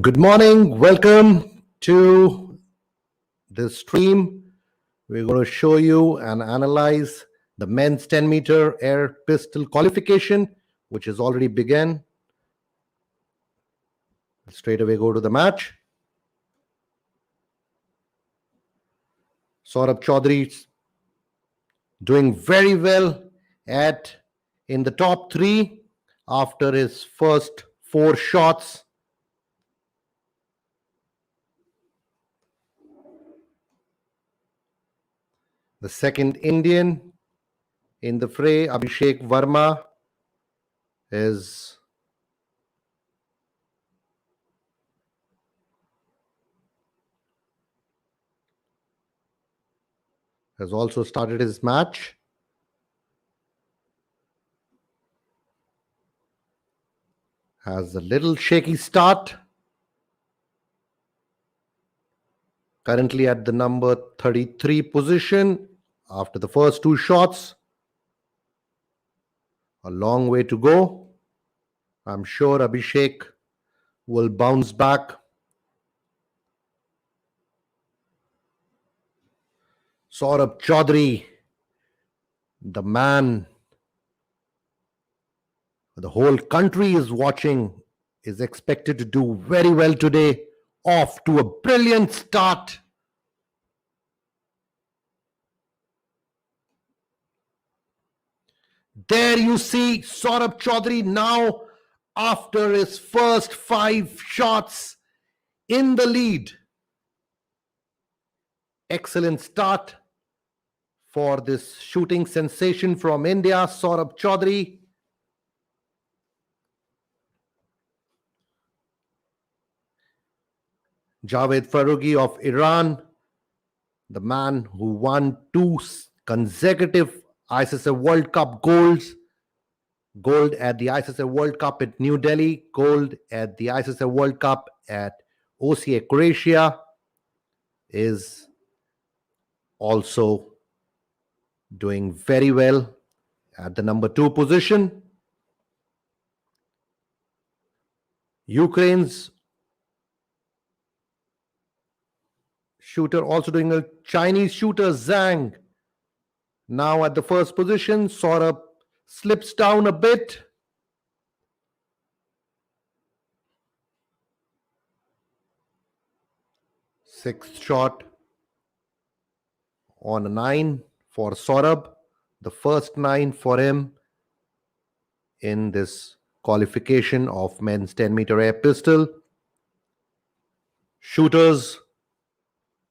Good morning. Welcome to this stream. We're going to show you and analyze the men's 10-meter air pistol qualification, which has already begun. Straight away go to the match. Saurabh Chaudhary doing very well in the top three after his first 4 shots. The second Indian in the fray, Abhishek Verma, has also started his match. Has a little shaky start. Currently at the number 33 position after the first 2 shots. A long way to go. I'm sure Abhishek will bounce back. Saurabh Chaudhary, the man the whole country is watching, is expected to do very well today. Off to a brilliant start. There you see Saurabh Chaudhary now, after his first 5 shots, in the lead. Excellent start for this shooting sensation from India, Saurabh Chaudhary. Javed Farooqi of Iran, the man who won 2 consecutive ICSI World Cup golds. Gold at the ICSI World Cup at New Delhi, gold at the ICSI World Cup at OCA Croatia, is also doing very well at the number 2 position. Ukraine's shooter also doing a Chinese shooter, Zhang, now at the first position. Saurabh slips down a bit. Sixth shot on a 9 for Saurabh. The first 9 for him in this qualification of men's 10-meter air pistol. Shooters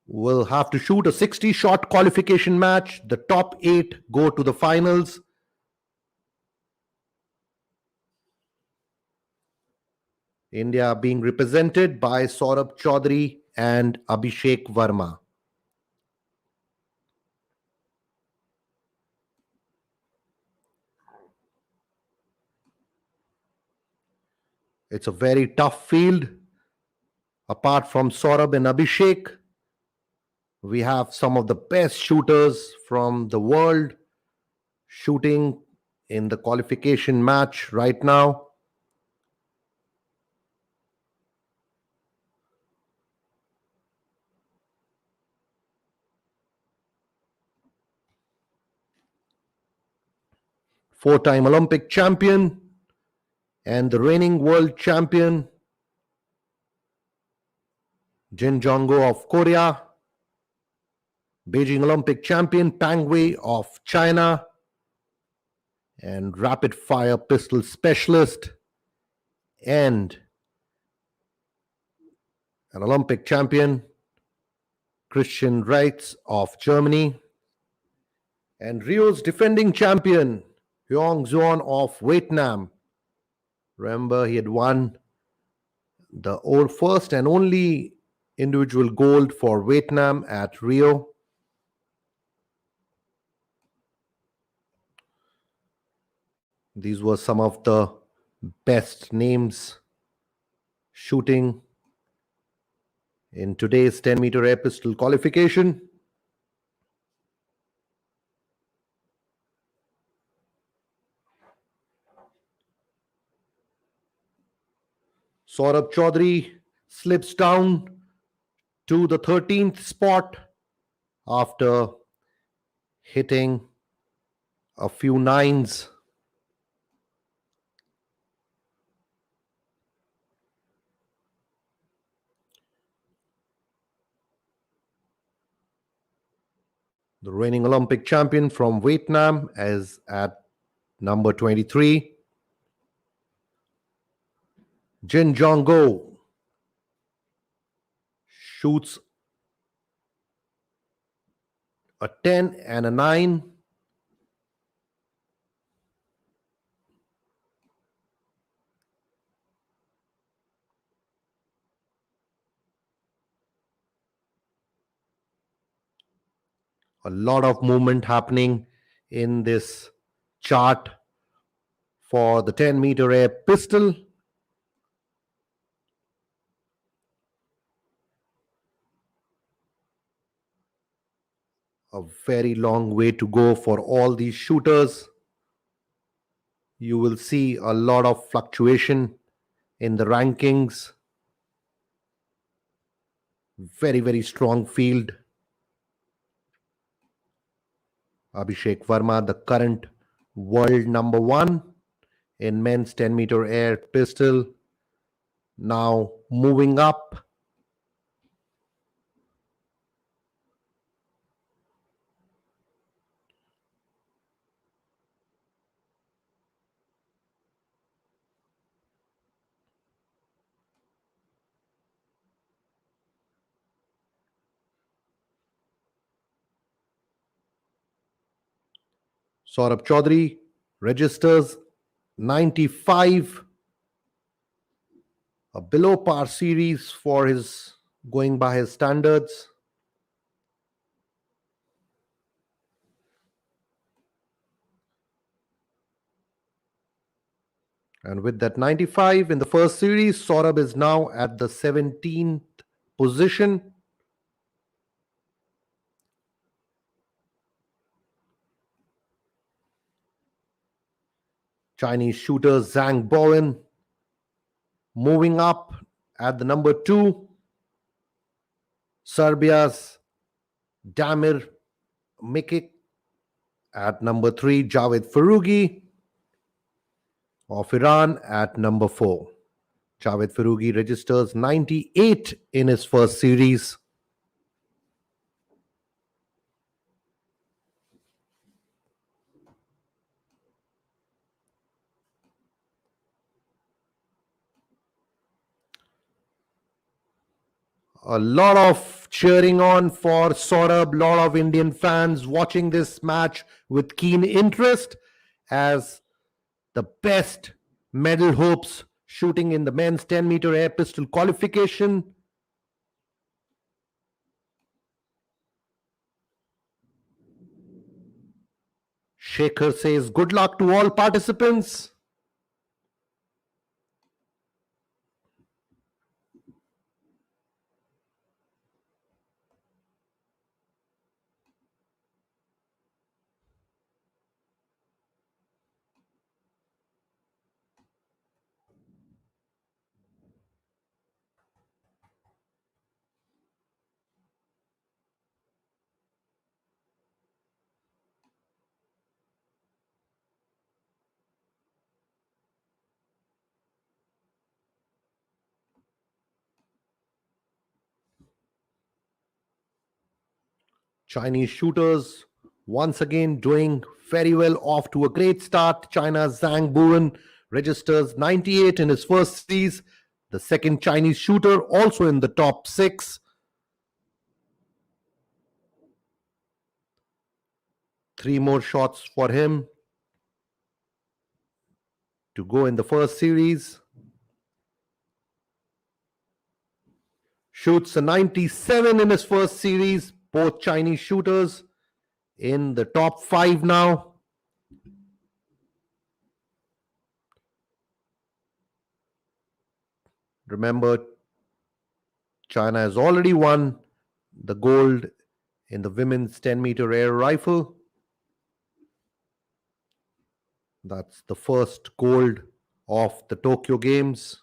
will have to shoot a 60-shot qualification match. The top 8 go to the finals. India being represented by Saurabh Chaudhary and Abhishek Verma. It's a very tough field. Apart from Saurabh and Abhishek, we have some of the best shooters from the world shooting in the qualification match right now. Four-time Olympic champion and the reigning world champion, Jin Jong-go of Korea, Beijing Olympic champion Pang Wei of China, and rapid-fire pistol specialist and an Olympic champion, Christian Reitz of Germany, and Rio's defending champion, Huong Xuan of Vietnam. Remember, he had won the first and only individual gold for Vietnam at Rio. These were some of the best names shooting in today's 10-meter air pistol qualification. Saurabh Chaudhary slips down to the 13th spot after hitting a few nines. The reigning Olympic champion from Vietnam is at number 23. Jin Jong-go shoots a 10 and a 9. A lot of movement happening in this chart for the 10-meter air pistol. A very long way to go for all these shooters. You will see a lot of fluctuation in the rankings. Very, very strong field. Abhishek Verma, the current world number 1 in men's 10-meter air pistol, now moving up. Saurabh Chaudhary registers 95, a below par series for his going by his standards. And with that 95 in the first series, Saurabh is now at the 17th position. Chinese shooter Zhang Bowen moving up at the number 2. Serbia's Damir Mikic at number 3. Javed Farugi of Iran at number 4. Javed Farugi registers 98 in his first series. A lot of cheering on for Saurabh, lot of Indian fans watching this match with keen interest as the best medal hopes shooting in the men's 10-meter air pistol qualification. Shekhar says good luck to all participants. Chinese shooters once again doing very well, off to a great start. China's Zhang Bowen registers 98 in his first series. The second Chinese shooter also in the top 6. 3 more shots for him to go in the first series. Shoots a 97 in his first series. Both Chinese shooters in the top 5 now. Remember, China has already won the gold in the women's 10-meter air rifle. That's the first gold of the Tokyo Games.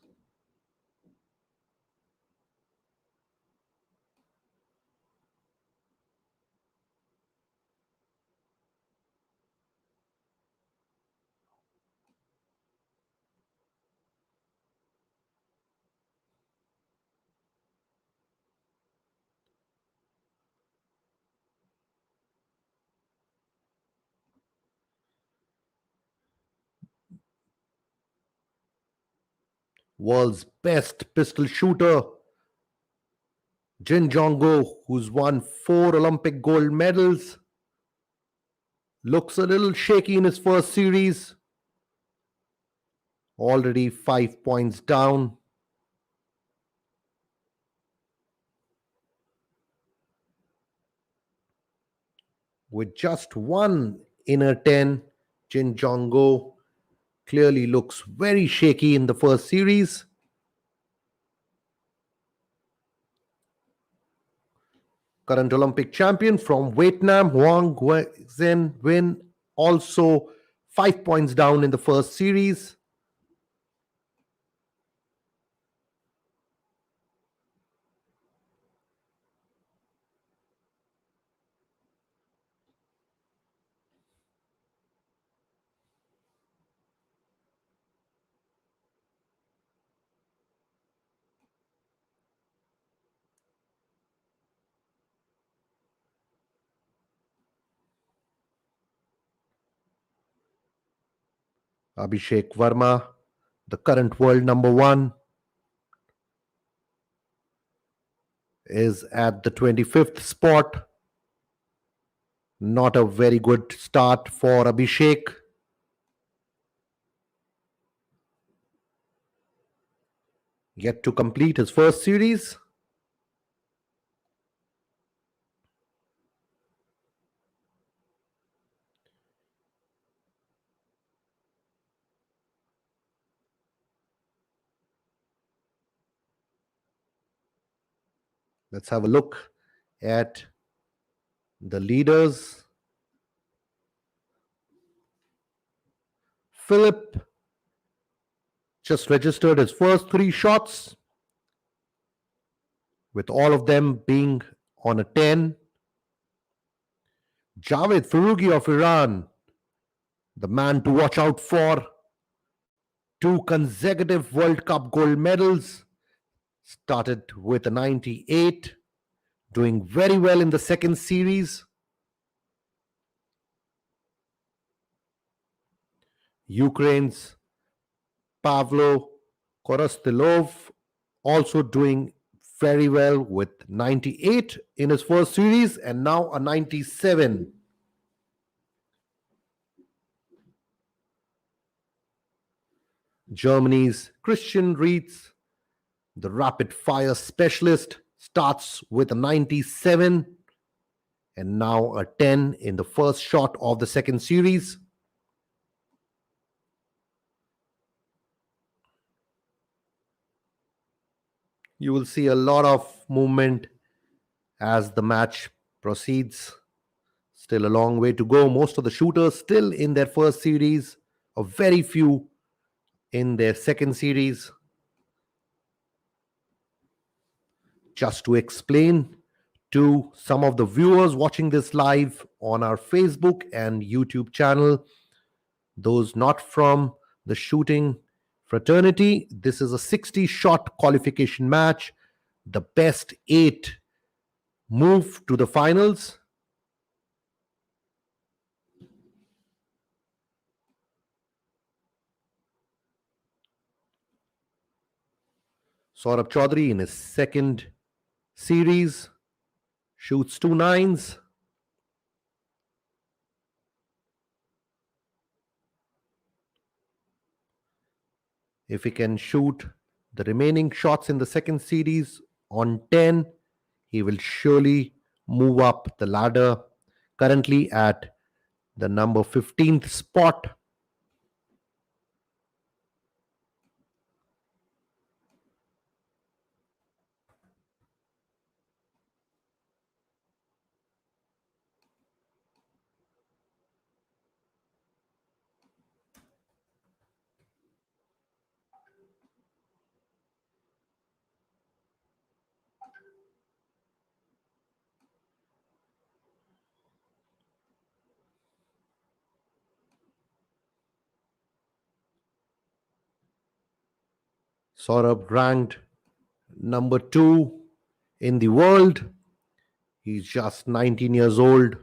World's best pistol shooter, Jin Jong-go, who's won 4 Olympic gold medals, looks a little shaky in his first series. Already 5 points down. With just one inner 10, Jin Jong-go clearly looks very shaky in the first series. Current Olympic champion from Vietnam, Hoang Nguyen Nguyen, also 5 points down in the first series. Abhishek Verma, the current world number one, is at the 25th spot. Not a very good start for Abhishek. Yet to complete his first series. Let's have a look at the leaders. Philip just registered his first 3 shots, with all of them being on a 10. Javed Faruqi of Iran, the man to watch out for. 2 consecutive World Cup gold medals. Started with a 98, doing very well in the second series. Ukraine's Pavlo Korostilov also doing very well with 98 in his first series and now a 97. Germany's Christian Rietz, the rapid fire specialist, starts with a 97 and now a 10 in the first shot of the second series. You will see a lot of movement as the match proceeds. Still a long way to go. Most of the shooters still in their first series, a very few in their second series. Just to explain to some of the viewers watching this live on our Facebook and YouTube channel, those not from the shooting fraternity, this is a 60-shot qualification match. The best 8 move to the finals. Saurabh Chaudhary in his second series shoots 2 9s. If he can shoot the remaining shots in the second series on 10, he will surely move up the ladder, currently at the number 15th spot. Saurabh ranked number 2 in the world. He's just 19 years old,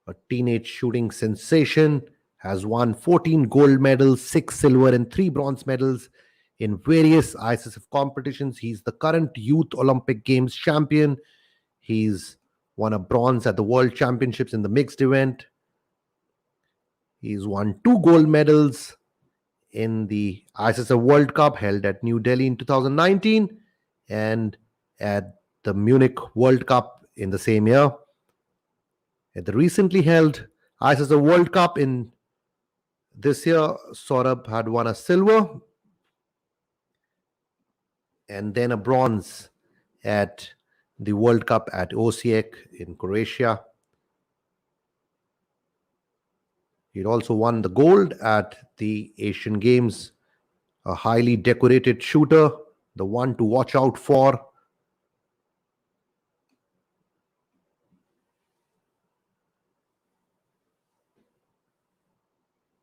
a teenage shooting sensation, has won 14 gold medals, 6 silver, and 3 bronze medals in various ISSF competitions. He's the current Youth Olympic Games champion. He's won a bronze at the World Championships in the mixed event. He's won 2 gold medals in the ISSF World Cup held at New Delhi in 2019 and at the Munich World Cup in the same year. At the recently held ISSF World Cup in this year, Saurabh had won a silver and then a bronze at the World Cup at Osijek in Croatia. He'd also won the gold at the Asian Games, a highly decorated shooter, the one to watch out for.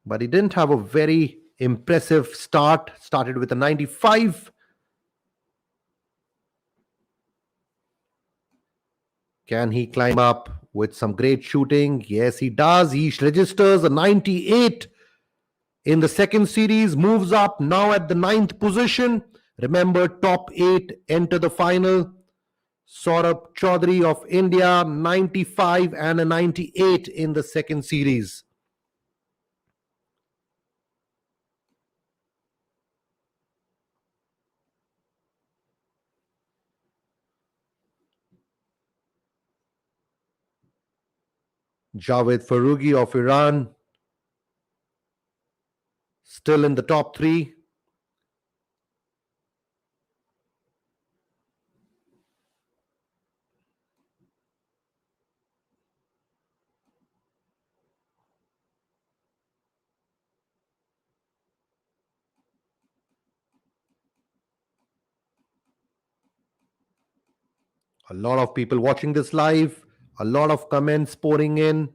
But he didn't have a very impressive start. Started with a 95. Can he climb up with some great shooting? Yes, he does. He registers a 98 in the second series, moves up now at the 9th position. Remember, top 8 enter the final. Saurabh Chaudhary of India, 95 and a 98 in the second series. Javed Faruqi of Iran, still in the top 3. A lot of people watching this live, a lot of comments pouring in,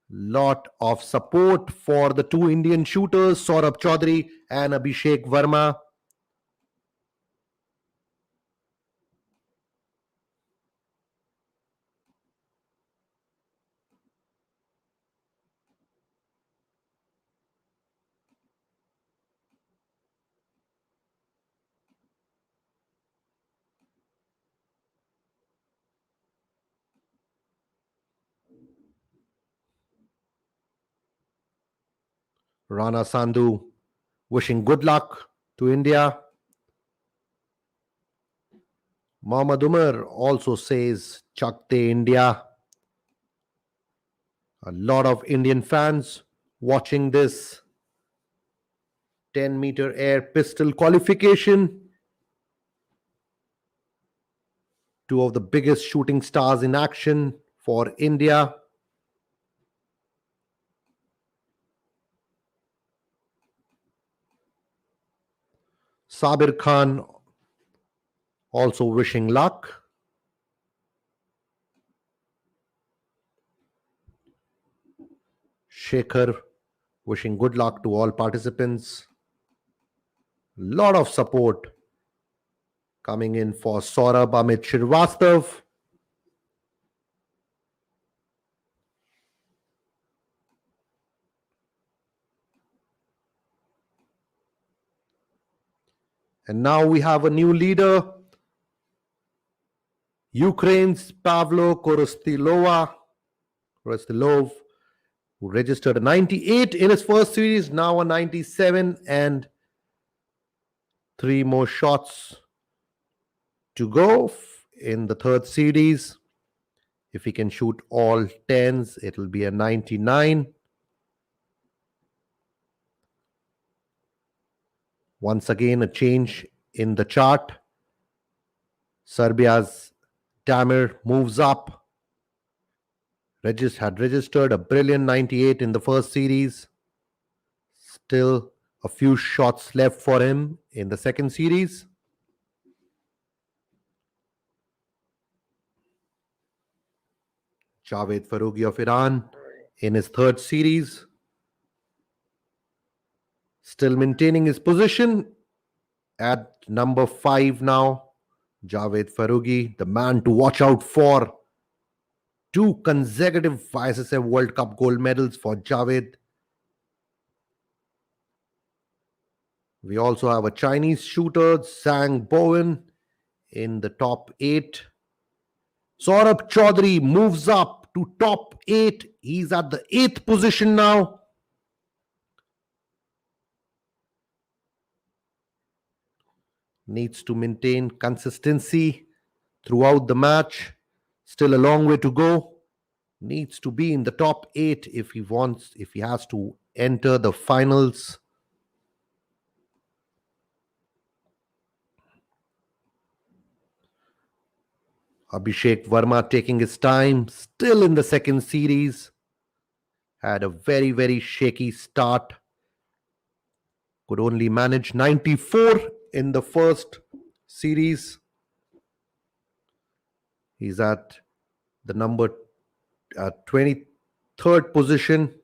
lot of support for the 2 Indian shooters, Saurabh Chaudhary and Abhishek Verma. Rana Sandhu wishing good luck to India. Mohammad Umar also says, Chakte India. A lot of Indian fans watching this 10-meter air pistol qualification. 2 of the biggest shooting stars in action for India. Sabir Khan also wishing luck. Shekhar wishing good luck to all participants. Lot of support coming in for Saurabh Amit Shrivastava. And now we have a new leader, Ukraine's Pavlo Korostilov, who registered a 98 in his first series, now a 97, and 3 more shots to go in the third series. If he can shoot all 10s, it will be a 99. Once again, a change in the chart. Serbia's Damir moves up. Had registered a brilliant 98 in the first series. Still a few shots left for him in the second series. Javed Faruqi of Iran in his third series. Still maintaining his position at number 5 now. Javed Faruqi, the man to watch out for. 2 consecutive ISSF World Cup gold medals for Javed. We also have a Chinese shooter, Zhang Bowen, in the top 8. Saurabh Chaudhary moves up to top 8. He's at the 8th position now. Needs to maintain consistency throughout the match. Still a long way to go. Needs to be in the top 8 if he has to enter the finals. Abhishek Verma taking his time, still in the second series. Had a very, very shaky start. Could only manage 94 in the first series. He's at the number 23rd position,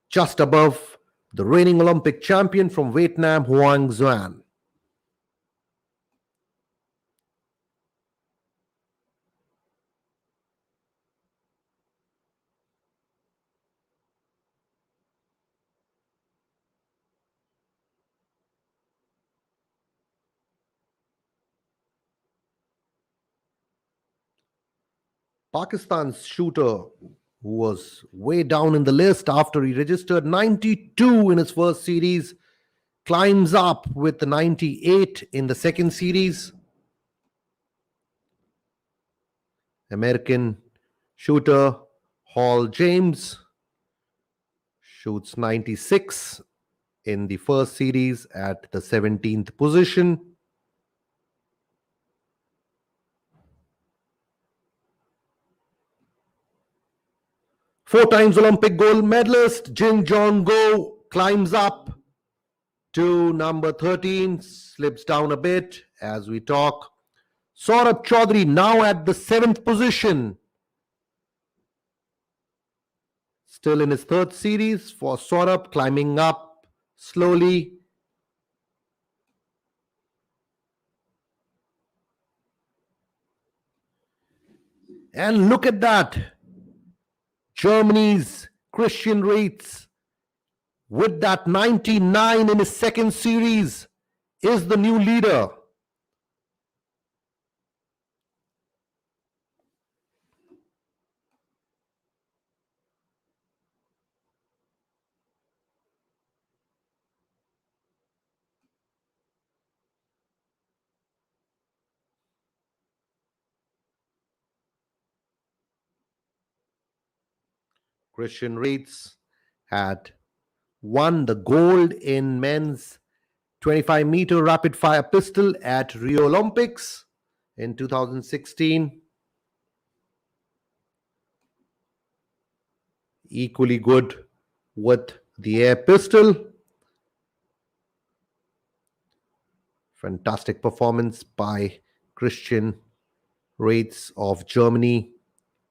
just above the reigning Olympic champion from Vietnam, Hoang Xuan. Pakistan's shooter, who was way down in the list after he registered 92 in his first series, climbs up with the 98 in the second series. American shooter Hall James shoots 96 in the first series at the 17th position. Four times Olympic gold medalist Jin Jong Go climbs up to number 13, slips down a bit as we talk. Saurabh Chaudhary now at the 7th position. Still in his third series for Saurabh, climbing up slowly. And look at that. Germany's Christian Reitz, with that 99 in his second series, is the new leader. Christian Reitz had won the gold in men's 25-meter rapid-fire pistol at Rio Olympics in 2016. Equally good with the air pistol. Fantastic performance by Christian Reitz of Germany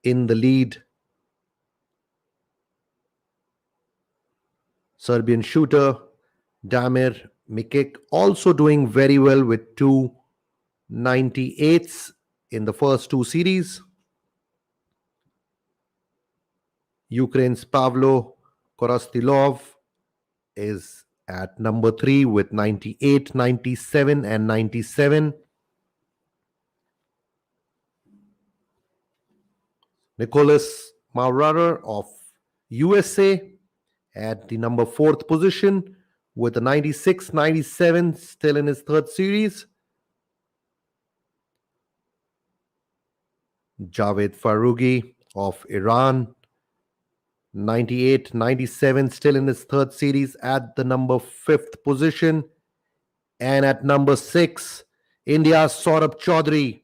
in the lead. Serbian shooter Damir Mikic also doing very well with 298s in the first two series. Ukraine's Pavlo Korostilov is at number 3 with 98, 97 and 97. Nicholas Maurer of USA at the number 4th position with a 96, 97, still in his third series. Javed Farugi of Iran, 98, 97, still in his third series at the number 5th position. And at number 6, India's Saurabh Chaudhary.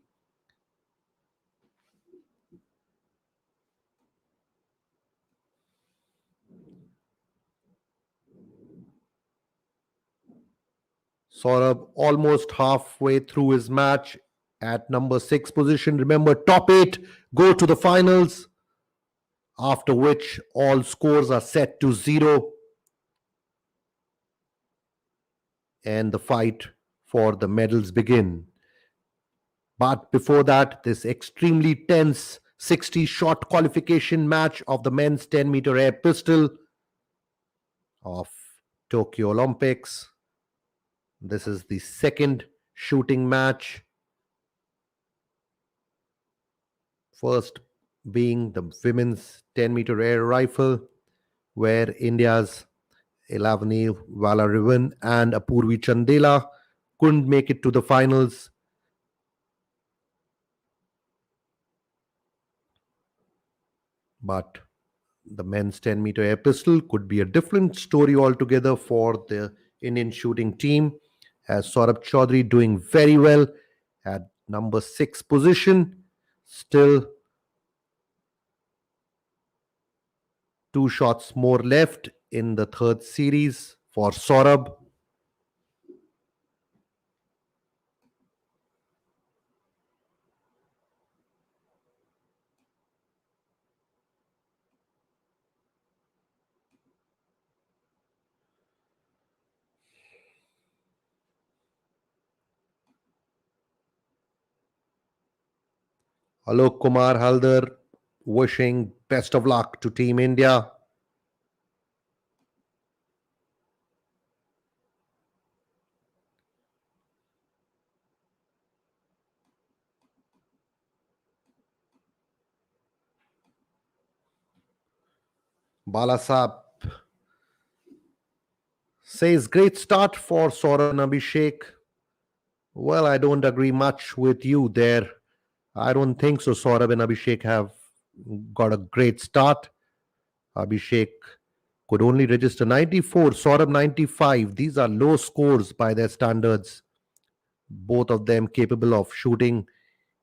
Saurabh almost halfway through his match at number 6 position. Remember, top 8 go to the finals, after which all scores are set to 0. And the fight for the medals begin. But before that, this extremely tense 60-shot qualification match of the men's 10-meter air pistol of Tokyo Olympics. This is the second shooting match. First being the women's 10-meter air rifle, where India's Elavani Valarivan and Apurvi Chandela couldn't make it to the finals. But the men's 10-meter air pistol could be a different story altogether for the Indian shooting team, as Saurabh Chaudhary doing very well at number 6 position. Still 2 shots more left in the third series for Saurabh. Alok Kumar Haldar wishing best of luck to Team India. Balasab says great start for Saurabh and Abhishek. Well, I don't agree much with you there. I don't think so. Saurabh and Abhishek have got a great start. Abhishek could only register 94, Saurabh 95. These are low scores by their standards. Both of them capable of shooting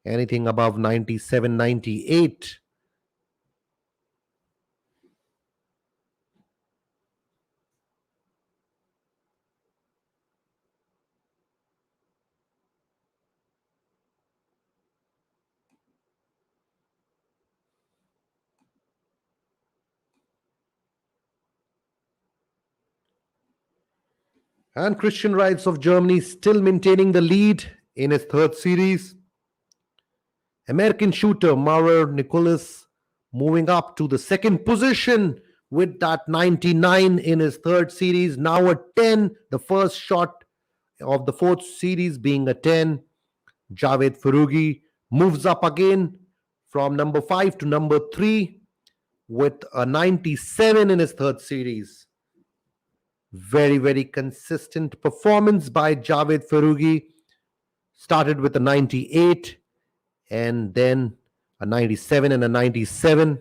anything above 97, 98. And Christian Reitz of Germany still maintaining the lead in his third series. American shooter Maurer Nicholas moving up to the second position with that 99 in his third series. Now a 10, the first shot of the fourth series being a 10. Javed Farugi moves up again from number 5 to number 3 with a 97 in his third series. Very, very consistent performance by Javed Farugi. Started with a 98 and then a 97 and a 97.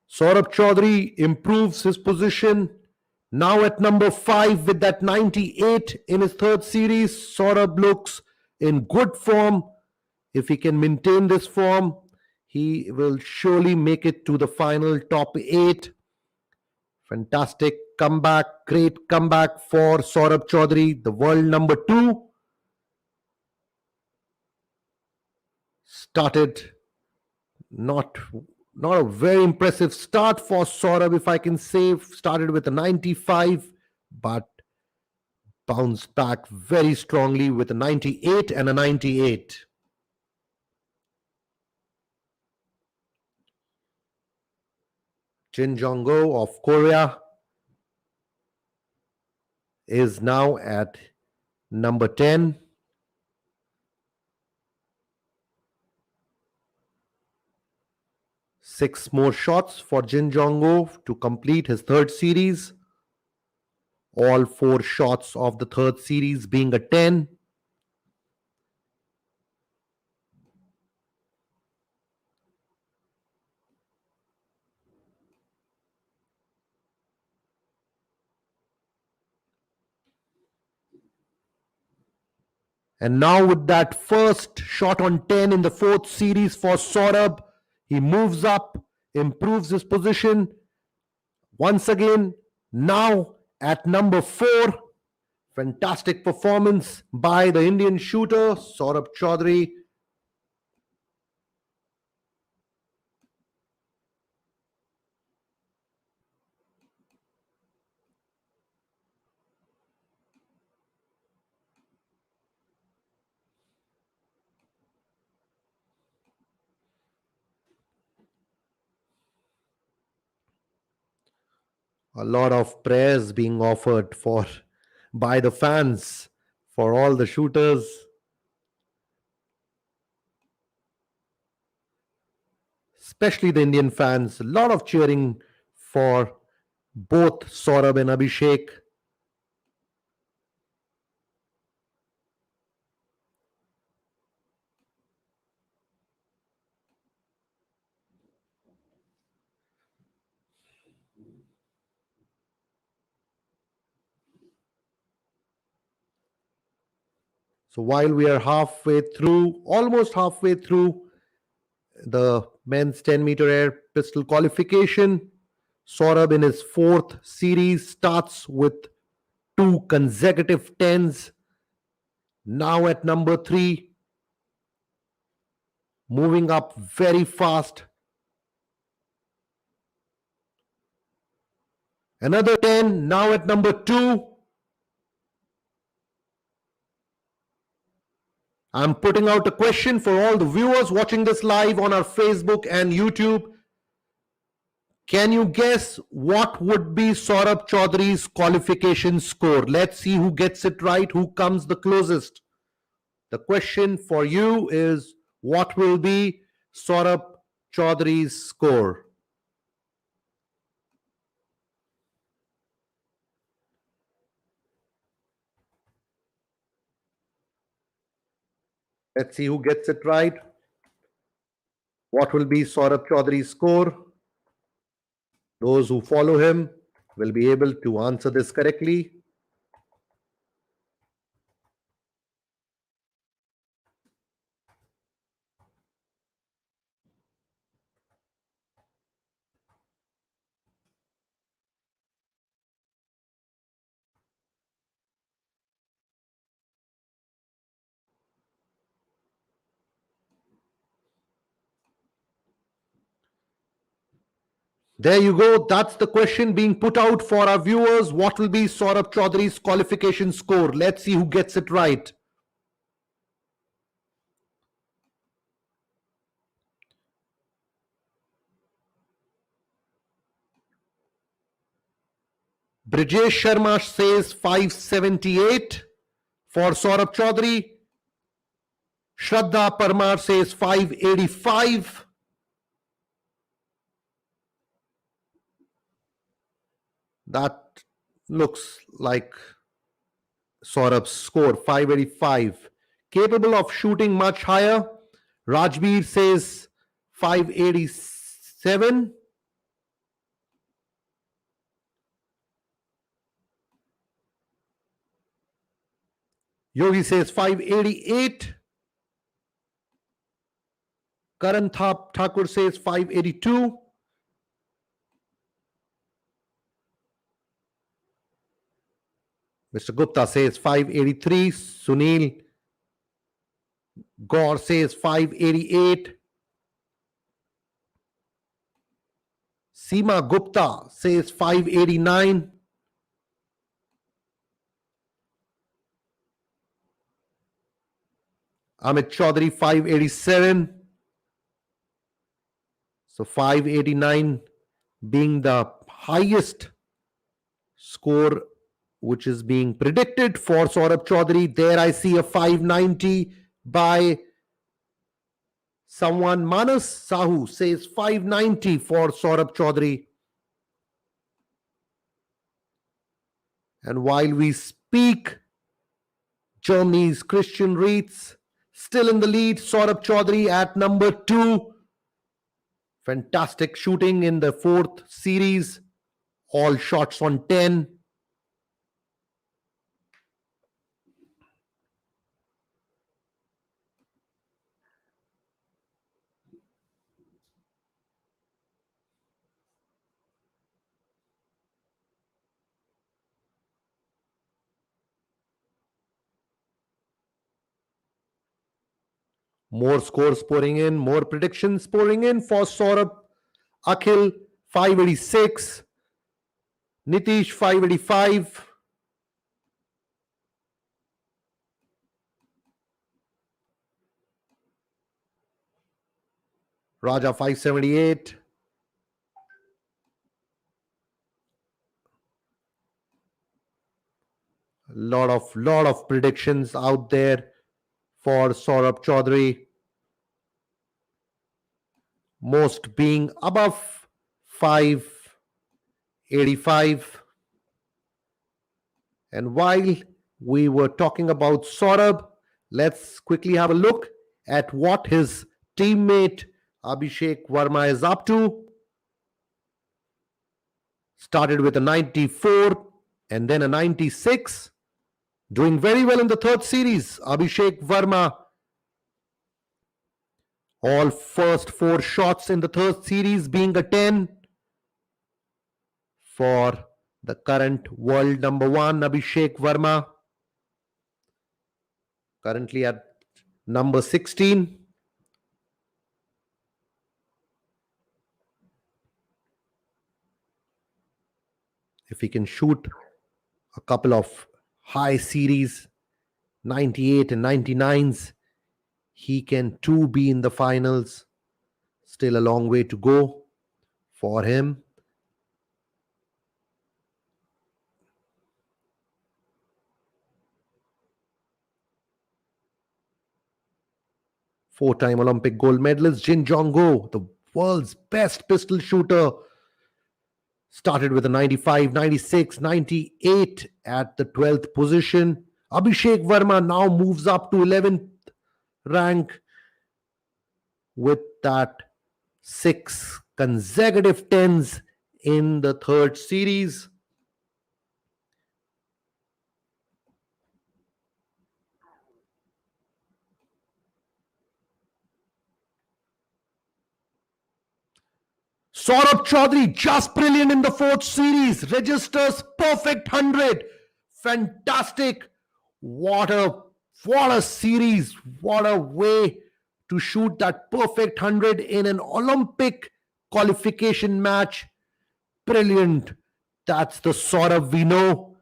Saurabh Chaudhary improves his position. Now at number 5 with that 98 in his third series. Saurabh looks in good form. If he can maintain this form, he will surely make it to the final top 8. Fantastic comeback, great comeback for Saurabh Chaudhary, the world number 2. Started not not a very impressive start for Saurabh, if I can say. Started with a 95, but bounced back very strongly with a 98 and a 98. Jin Jong-go of Korea is now at number 10. Six more shots for Jin Jong-go to complete his third series. All 4 shots of the third series being a 10. And now with that first shot on 10 in the fourth series for Saurabh, he moves up, improves his position. Once again, now at number 4. Fantastic performance by the Indian shooter, Saurabh Chaudhary. A lot of prayers being offered for by the fans for all the shooters, especially the Indian fans. A lot of cheering for both Saurabh and Abhishek. So while we are halfway through, almost halfway through the men's 10-meter air pistol qualification, Saurabh in his fourth series starts with two consecutive tens. Now at number 3, moving up very fast. Another 10, now at number 2. I'm putting out a question for all the viewers watching this live on our Facebook and YouTube. Can you guess what would be Saurabh Chaudhary's qualification score? Let's see who gets it right, who comes the closest. The question for you is, what will be Saurabh Chaudhary's score? Let's see who gets it right. What will be Saurabh Chaudhary's score? Those who follow him will be able to answer this correctly. There you go. That's the question being put out for our viewers. What will be Saurabh Chaudhary's qualification score? Let's see who gets it right. Brijesh Sharma says 578 for Saurabh Chaudhary. Shraddha Parmar says 585. That looks like Saurabh's score, 585. Capable of shooting much higher. Rajbir says 587. Yogi says 588. Karan Thakur says 582. Mr. Gupta says 583. Sunil Gaur says 588. Seema Gupta says 589. Amit Chaudhary 587. So 589 being the highest score which is being predicted for Saurabh Chaudhary. There I see a 590 by someone. Manas Sahu says 590 for Saurabh Chaudhary. And while we speak, Germany's Christian Reitz still in the lead. Saurabh Chaudhary at number 2. Fantastic shooting in the fourth series. All shots on 10. More scores pouring in, more predictions pouring in for Saurabh. Akhil 586. Nitish 585. Raja 578. Lot of predictions out there for Saurabh Chaudhary, most being above 585. And while we were talking about Saurabh, let's quickly have a look at what his teammate Abhishek Verma is up to. Started with a 94 and then a 96. Doing very well in the third series. Abhishek Verma, all first four shots in the third series being a 10 for the current world number one, Abhishek Verma. Currently at number 16. If he can shoot a couple of high series, 98 and 99s, he can too be in the finals. Still a long way to go for him. Four-time Olympic gold medalist Jin Jong-go, the world's best pistol shooter, started with a 95, 96, 98 at the 12th position. Abhishek Verma now moves up to 11th rank with that 6 consecutive 10s in the third series. Saurabh Chaudhary, just brilliant in the fourth series, registers perfect 100. Fantastic. What a series. What a way to shoot that perfect 100 in an Olympic qualification match. Brilliant. That's the Saurabh we know.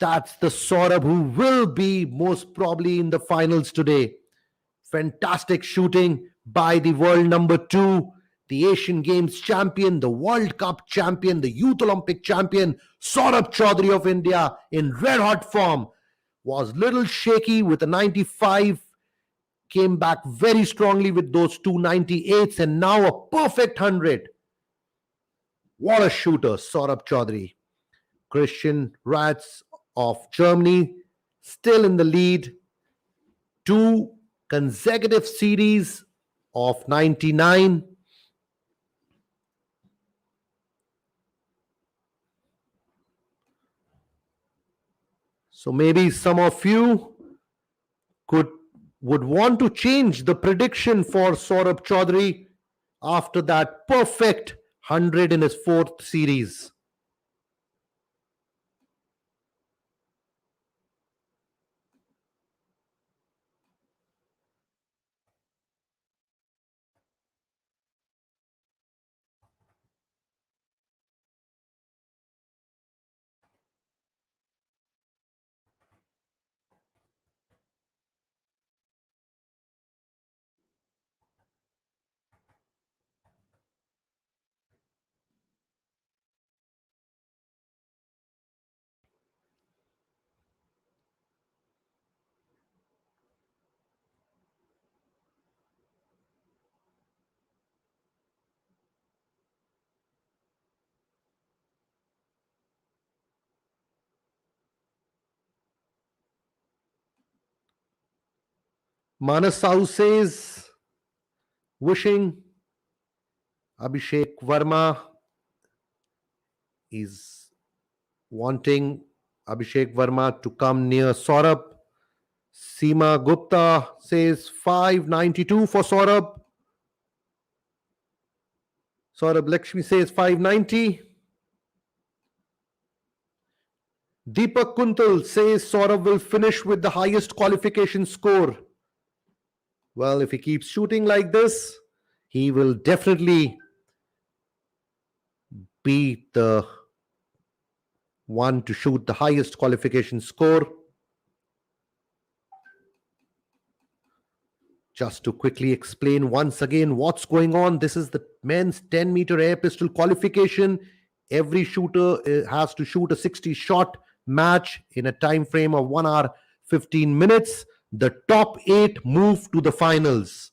That's the Saurabh who will be most probably in the finals today. Fantastic shooting by the world number 2, the Asian Games champion, the World Cup champion, the Youth Olympic champion, Saurabh Chaudhary of India in red hot form. Was little shaky with a 95, came back very strongly with those 298s, and now a perfect 100. What a shooter, Saurabh Chaudhary. Christian Ratz of Germany still in the lead. 2 consecutive series of 99. So maybe some of you would want to change the prediction for Saurabh Chaudhary after that perfect 100 in his fourth series. Manas Sahu says, wishing Abhishek Verma is wanting Abhishek Verma to come near Saurabh. Seema Gupta says 592 for Saurabh. Saurabh Lakshmi says 590. Deepak Kuntal says Saurabh will finish with the highest qualification score. Well, if he keeps shooting like this, he will definitely be the one to shoot the highest qualification score. Just to quickly explain once again what's going on, this is the men's 10-meter air pistol qualification. Every shooter has to shoot a 60 shot match in a time frame of 1 hour 15 minutes. The top 8 move to the finals.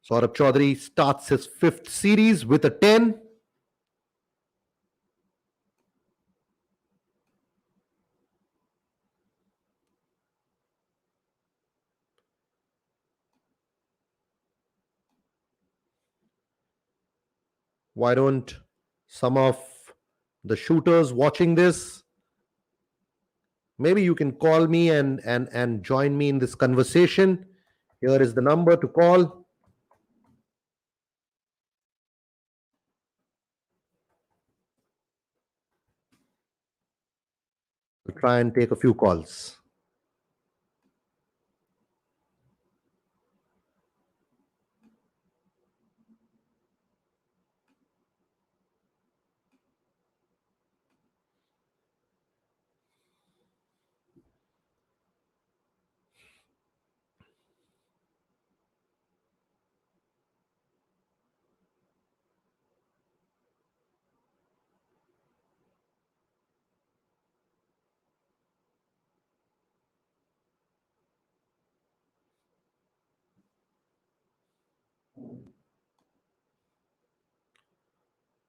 Saurabh Chaudhary starts his 5th series with a 10. Why don't some of the shooters watching this, maybe you can call me and join me in this conversation. Here is the number to call. We'll try and take a few calls.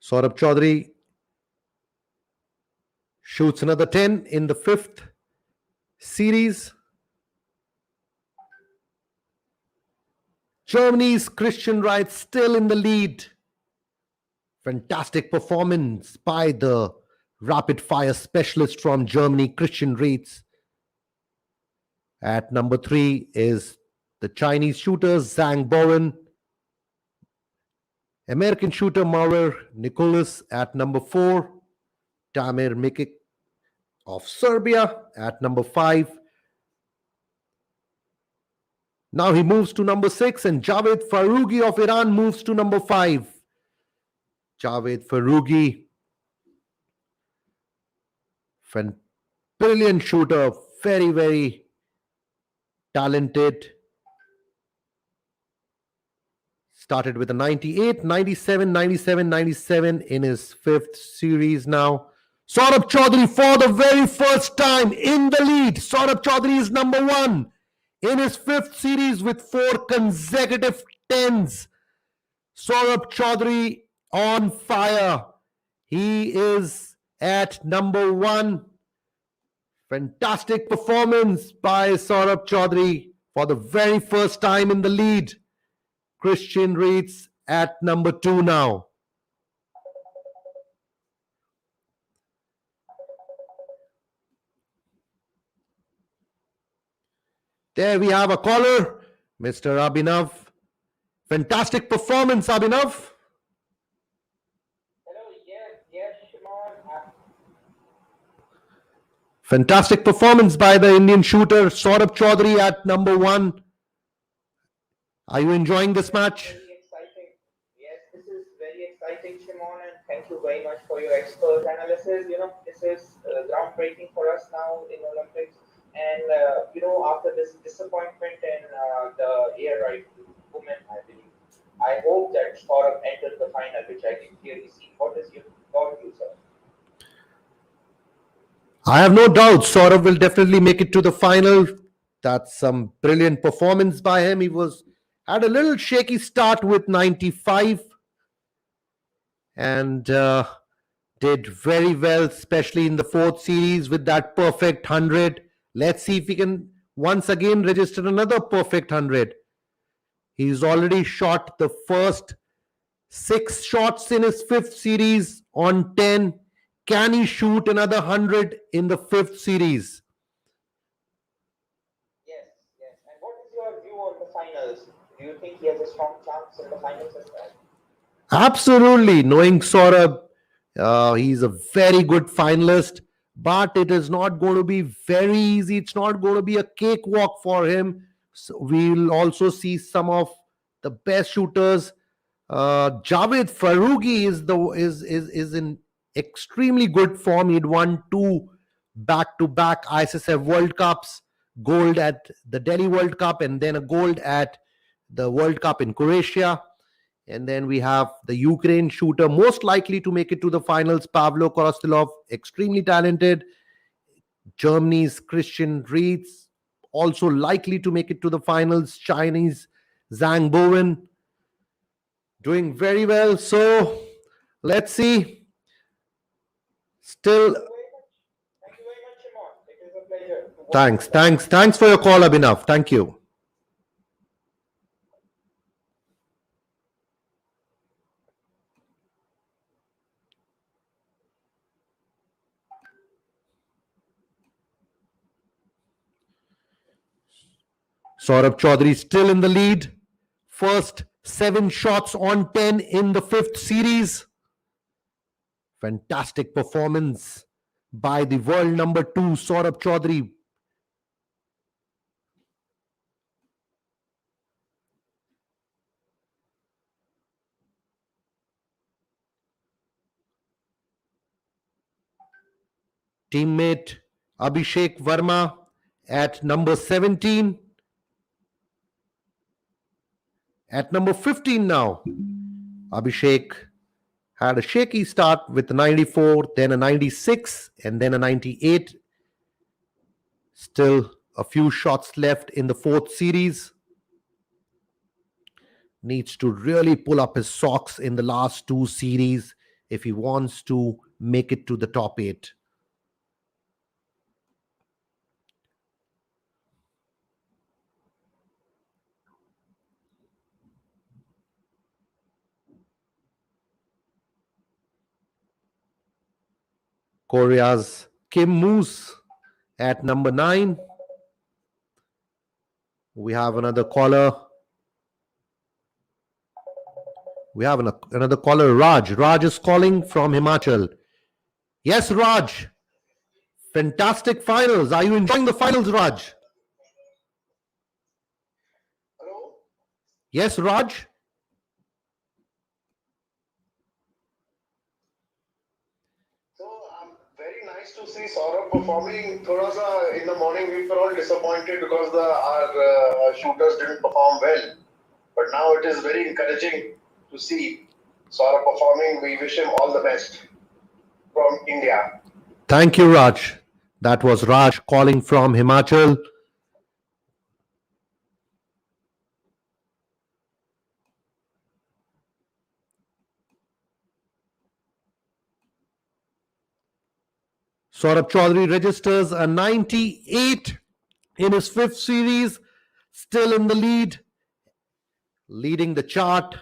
Saurabh Chaudhary shoots another 10 in the 5th series. Germany's Christian Reitz still in the lead. Fantastic performance by the rapid fire specialist from Germany, Christian Reitz. At number 3 is the Chinese shooter Zhang Bowen. American shooter Maurer Nicholas at number 4. Damir Mikic of Serbia at number 5. Now he moves to number 6, and Javed Farugi of Iran moves to number 5. Javed Farugi, brilliant shooter, very, very talented. Started with a 98, 97, 97, 97 in his 5th series now. Saurabh Chaudhary for the very first time in the lead. Saurabh Chaudhary is number 1 in his 5th series with 4 consecutive 10s. Saurabh Chaudhary on fire. He is at number 1. Fantastic performance by Saurabh Chaudhary for the very first time in the lead. Christian Reitz at number 2 now. There we have a caller, Mr. Abhinav. Fantastic performance, Abhinav. Hello, yes, Shimon. Fantastic performance by the Indian shooter, Saurabh Chaudhary at number 1. Are you enjoying this match? Very exciting. Yes, this is very exciting, Shimon, and thank you very much for your expert analysis. This is groundbreaking for us now in Olympics. And, after this disappointment in the air rifle women, I believe, I hope that Saurabh enters the final, which I can clearly see. What is your view, sir? I have no doubt Saurabh will definitely make it to the final. That's some brilliant performance by him. He had a little shaky start with 95 and did very well, especially in the 4th series with that perfect 100. Let's see if he can once again register another perfect 100. He's already shot the first 6 shots in his 5th series on 10. Can he shoot another 100 in the 5th series? Yes. And what is your view on the finals? Do you think he has a strong chance in the finals as well? Absolutely. Knowing Saurabh, he's a very good finalist, but it is not going to be very easy. It's not going to be a cakewalk for him. So we'll also see some of the best shooters. Javed Farugi is in extremely good form. He'd won 2 back-to-back ISSF World Cups, gold at the Delhi World Cup and then a gold at the World Cup in Croatia. And then we have the Ukraine shooter, most likely to make it to the finals, Pavlo Korostilov, extremely talented. Germany's Christian Reitz, also likely to make it to the finals. Chinese Zhang Bowen, doing very well. So let's see. Still, Thank you very much, Shimon. It is a pleasure to work thanks, with you. thanks for your call, Abhinav. Thank you. Saurabh Chaudhary still in the lead. First 7 shots on 10 in the 5th series. Fantastic performance by the world number 2, Saurabh Chaudhary. Teammate Abhishek Verma at number 17. At number 15 now, Abhishek had a shaky start with a 94, then a 96, and then a 98. Still a few shots left in the 4th series. Needs to really pull up his socks in the last 2 series if he wants to make it to the top 8. Korea's Kim Moose at number 9. We have another caller. We have another caller, Raj. Raj is calling from Himachal. Yes, Raj. Fantastic finals. Are you enjoying the finals, Raj? Hello. Yes, Raj. So very nice to see Saurabh performing. Thoda sa in the morning we were all disappointed because our shooters didn't perform well. But now it is very encouraging to see Saurabh performing. We wish him all the best from India. Thank you, Raj. That was Raj calling from Himachal. Saurabh Chaudhary registers a 98 in his 5th series, still in the lead, leading the chart.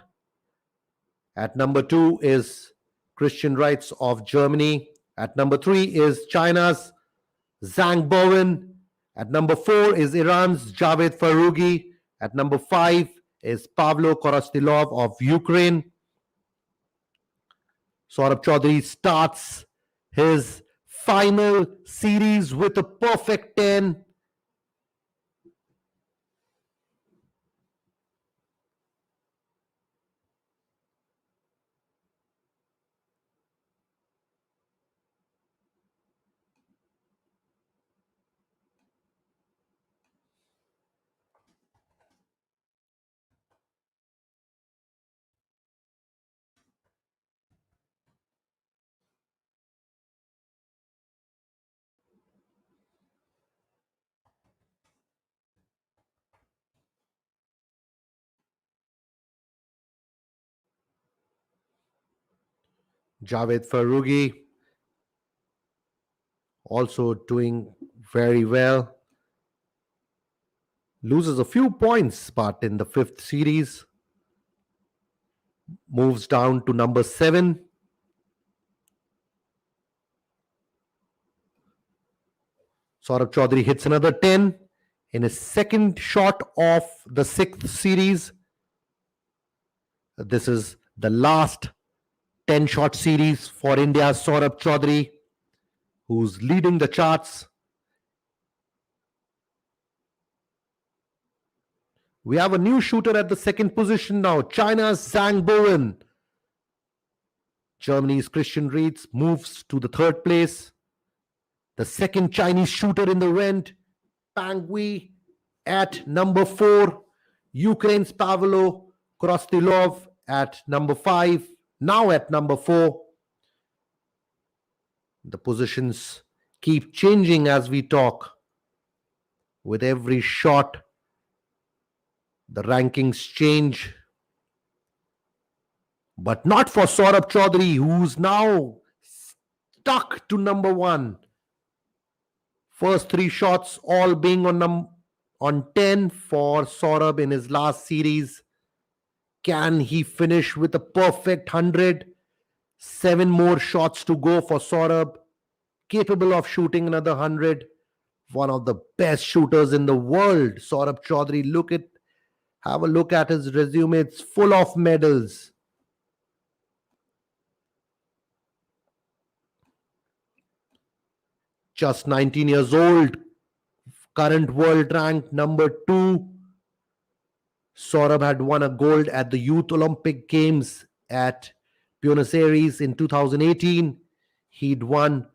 At number 2 is Christian Reitz of Germany. At number 3 is China's Zhang Bowen. At number 4 is Iran's Javed Farugi. At number 5 is Pavlo Korostilov of Ukraine. Saurabh Chaudhary starts his final series with a perfect 10. Javed Farugi also doing very well. Loses a few points, but in the 5th series, moves down to number 7. Saurabh Chaudhary hits another 10 in his second shot of the 6th series. This is the last 10-shot series for India's Saurabh Chaudhary, who's leading the charts. We have a new shooter at the 2nd position now, China's Zhang Bowen. Germany's Christian Reitz moves to the 3rd place. The 2nd Chinese shooter in the event, Pang at number 4. Ukraine's Pavlo Korostilov at number 5, now at number 4. The positions keep changing as we talk. With every shot, the rankings change. But not for Saurabh Chaudhary, who's now stuck to number 1. First 3 shots all being on 10 for Saurabh in his last series. Can he finish with a perfect 100? 7 more shots to go for Saurabh. Capable of shooting another 100. One of the best shooters in the world, Saurabh Chaudhary. Have a look at his resume. It's full of medals. Just 19 years old. Current world rank number 2. Saurabh had won a gold at the Youth Olympic Games at Buenos Aires in 2018. He'd won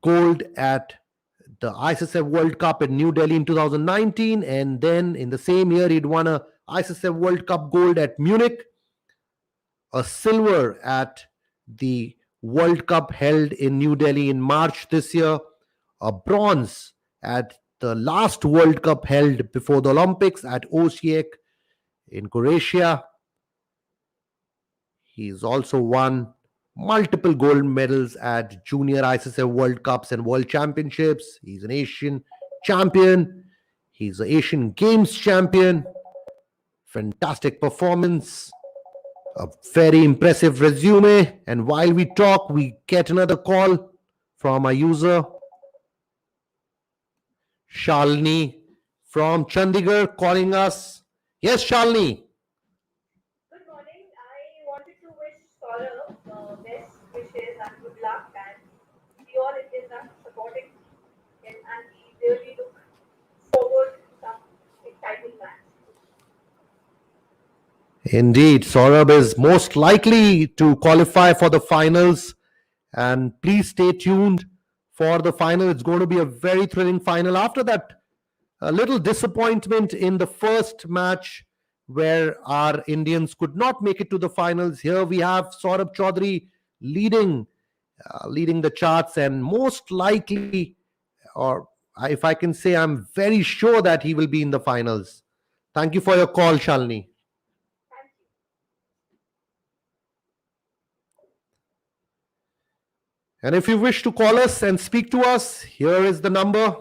gold at the ISSF World Cup in New Delhi in 2019, and then in the same year he'd won a ISSF World Cup gold at Munich, a silver at the World Cup held in New Delhi in March this year, a bronze at the last World Cup held before the Olympics at Osijek in Croatia. He's also won multiple gold medals at Junior ISSF World Cups and World Championships. He's an Asian champion. He's an Asian Games champion. Fantastic performance. A very impressive resume. And while we talk, we get another call from a user, Shalini from Chandigarh, calling us. Yes, Shalini. Good morning. I wanted to wish Saurabh best wishes and good luck, and we all Indians are supporting him, and we really look forward to some exciting match. Indeed, Saurabh is most likely to qualify for the finals. And please stay tuned for the final. It's going to be a very thrilling final. After that, a little disappointment in the first match where our Indians could not make it to the finals. Here we have Saurabh Chaudhary leading the charts, and most likely, or if I can say, I'm very sure that he will be in the finals. Thank you for your call, Shalini. Thank you. And if you wish to call us and speak to us, here is the number.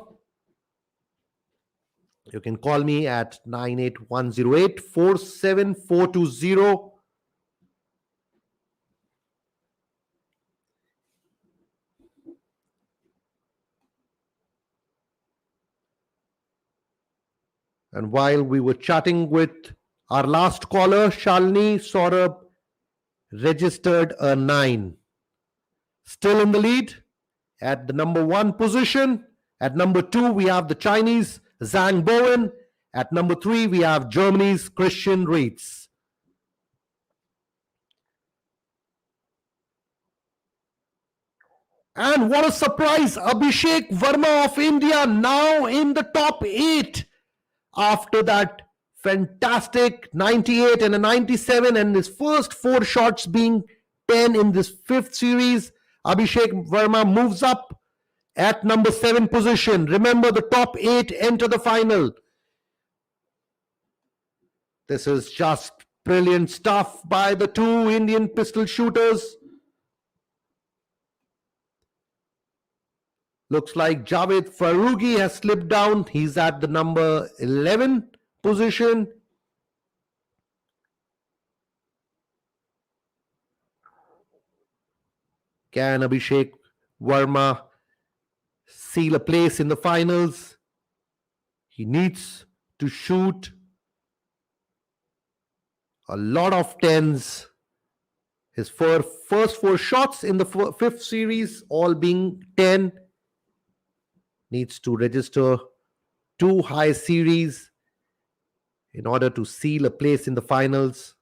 You can call me at 98108 47420. And while we were chatting with our last caller, Shalini, Saurabh registered a 9. Still in the lead at the number 1 position. At number 2, we have the Chinese Zhang Bowen. At number 3, we have Germany's Christian Reitz. And what a surprise! Abhishek Verma of India now in the top 8 after that fantastic 98 and a 97, and his first 4 shots being 10 in this 5th series. Abhishek Verma moves up at number 7 position. Remember, the top 8 enter the final. This is just brilliant stuff by the 2 Indian pistol shooters. Looks like Javed Farooqi has slipped down. He's at the number 11 position. Can Abhishek Verma seal a place in the finals? He needs to shoot a lot of 10s. His first 4 shots in the 5th series, all being 10. Needs to register 2 high series in order to seal a place in the finals.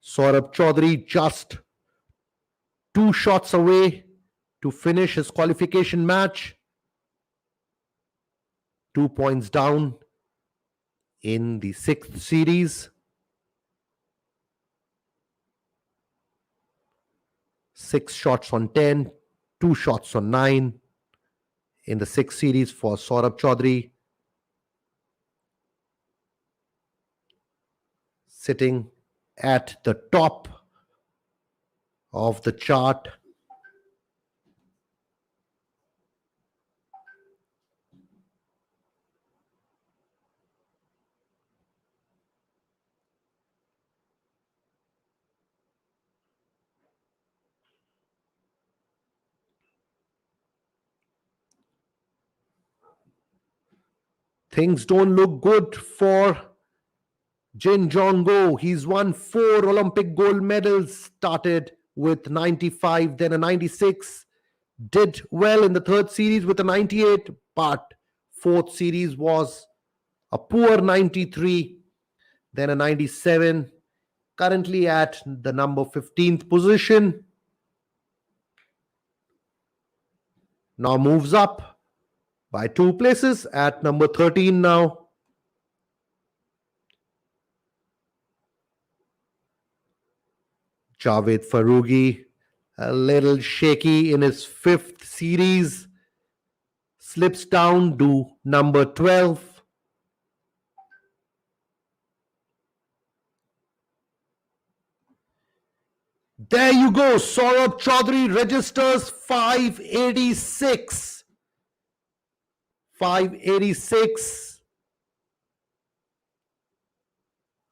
Saurabh Chaudhary just 2 shots away to finish his qualification match. 2 points down in the sixth series. 6 shots on 10, 2 shots on 9 in the sixth series for Saurabh Chaudhary. Sitting at the top of the chart. Things don't look good for Jin Jong-go. He's won 4 Olympic gold medals, started with 95, then a 96. Did well in the third series with a 98, but fourth series was a poor 93, then a 97. Currently at the number 15th position. Now moves up by 2 places at number 13 now. Javed Farooqi, a little shaky in his fifth series, slips down to number 12. There you go. Saurabh Chaudhary registers 586. 586.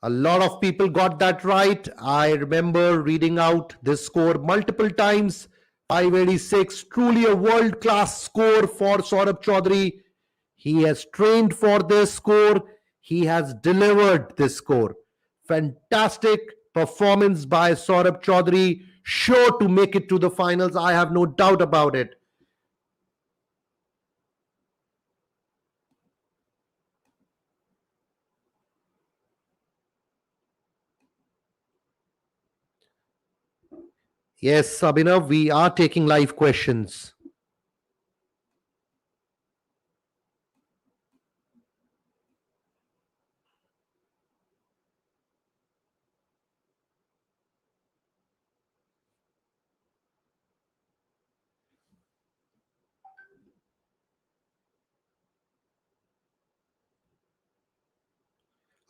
A lot of people got that right. I remember reading out this score multiple times. 586, truly a world-class score for Saurabh Chaudhary. He has trained for this score. He has delivered this score. Fantastic performance by Saurabh Chaudhary. Sure to make it to the finals. I have no doubt about it. Yes, Abhinav, we are taking live questions.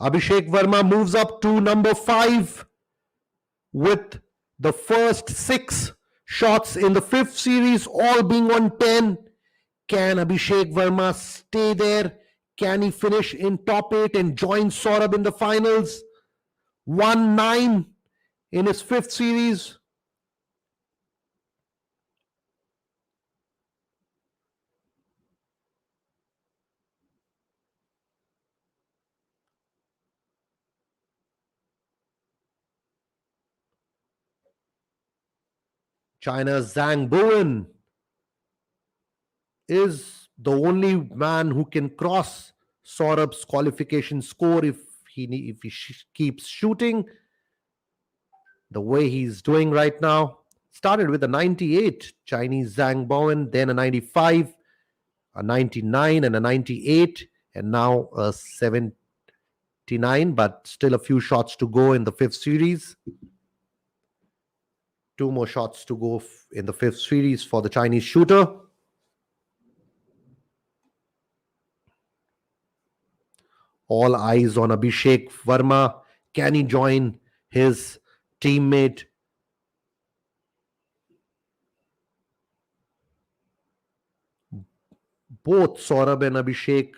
Abhishek Verma moves up to number 5 with the first 6 shots in the fifth series, all being on 10. Can Abhishek Verma stay there? Can he finish in top 8 and join Saurabh in the finals? 1-9 in his fifth series. China's Zhang Bowen is the only man who can cross Saurabh's qualification score if he keeps shooting the way he's doing right now. Started with a 98, Chinese Zhang Bowen, then a 95, a 99 and a 98, and now a 79, but still a few shots to go in the fifth series. 2 more shots to go in the fifth series for the Chinese shooter. All eyes on Abhishek Verma. Can he join his teammate? Both Saurabh and Abhishek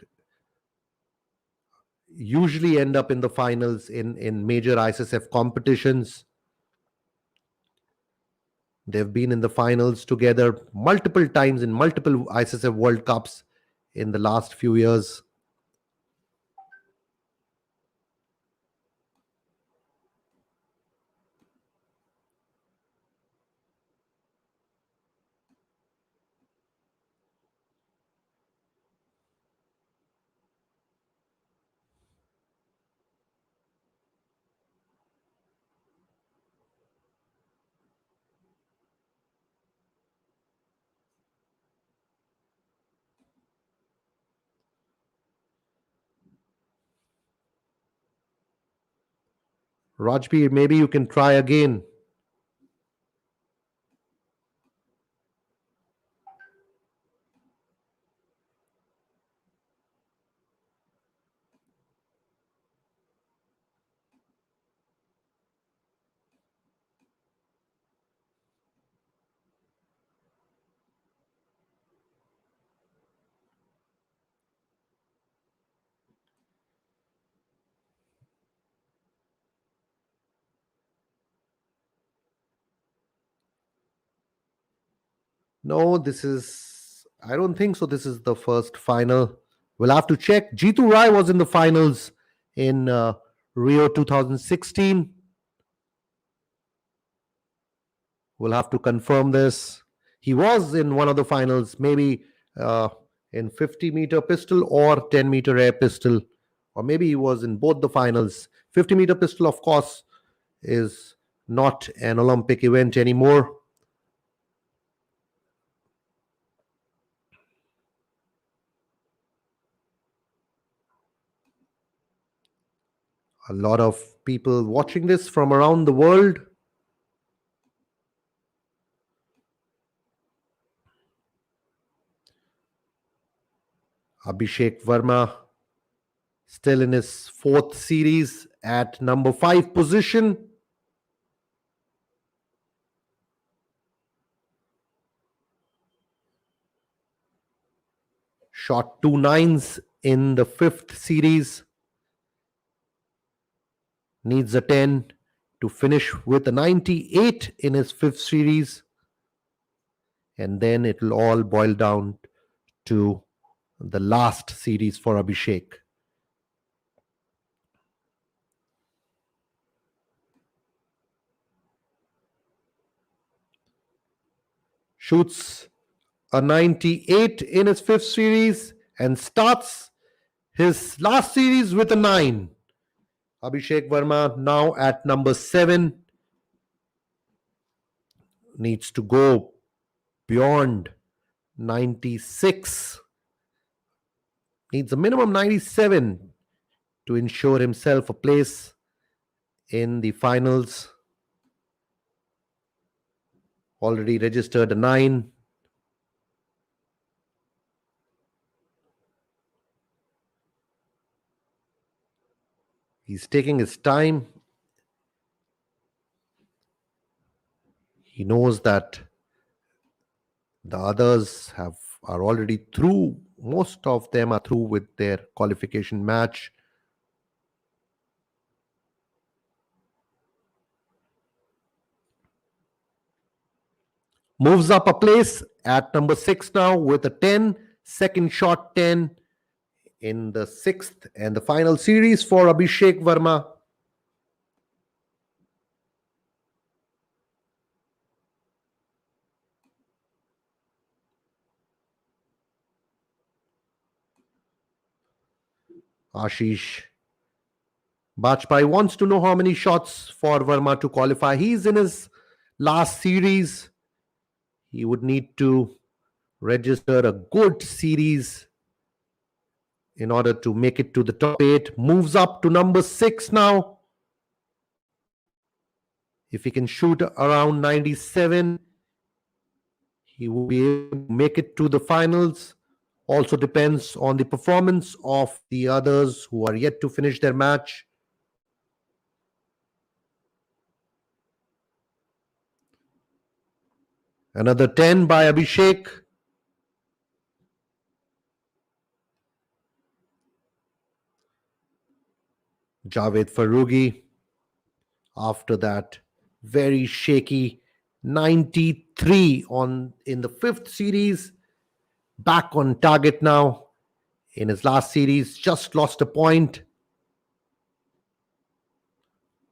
usually end up in the finals in major ISSF competitions. They've been in the finals together multiple times in multiple ISSF World Cups in the last few years. Rajbir, maybe you can try again. No, I don't think so. This is the first final. We'll have to check. Jitu Rai was in the finals in Rio 2016. We'll have to confirm this. He was in one of the finals, maybe uh, in 50-meter pistol or 10-meter air pistol, or maybe he was in both the finals. 50-meter pistol, of course, is not an Olympic event anymore. A lot of people watching this from around the world. Abhishek Verma still in his fourth series at number 5 position. Shot 2 9s in the fifth series. Needs a 10 to finish with a 98 in his fifth series. And then it will all boil down to the last series for Abhishek. Shoots a 98 in his fifth series and starts his last series with a 9. Abhishek Verma now at number 7 needs to go beyond 96. Needs a minimum 97 to ensure himself a place in the finals. Already registered a 9. He's taking his time. He knows that the others are already through. Most of them are through with their qualification match. Moves up a place at number 6 now with a 10. Second shot 10 in the sixth and the final series for Abhishek Verma. Ashish Bajpai wants to know how many shots for Verma to qualify. He's in his last series. He would need to register a good series in order to make it to the top 8. Moves up to number 6 now. If he can shoot around 97, he will be able to make it to the finals. Also depends on the performance of the others who are yet to finish their match. Another 10 by Abhishek. Javed Farooqi. After that, very shaky 93 in the fifth series. Back on target now. In his last series, just lost a point.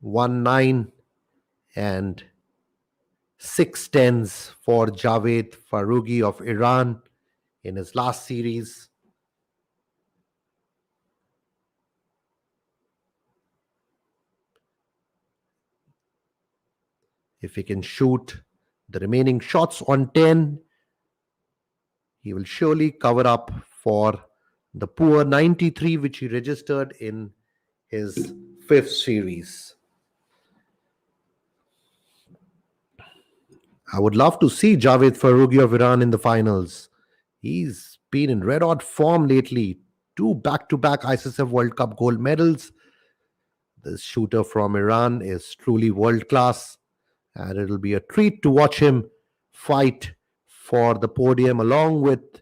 1-9 and 6 10s for Javed Farooqi of Iran in his last series. If he can shoot the remaining shots on 10, he will surely cover up for the poor 93 which he registered in his fifth series. I would love to see Javed Farooqi of Iran in the finals. He's been in red hot form lately. Two back to back ISSF World Cup gold medals. This shooter from Iran is truly world class, and it'll be a treat to watch him fight for the podium along with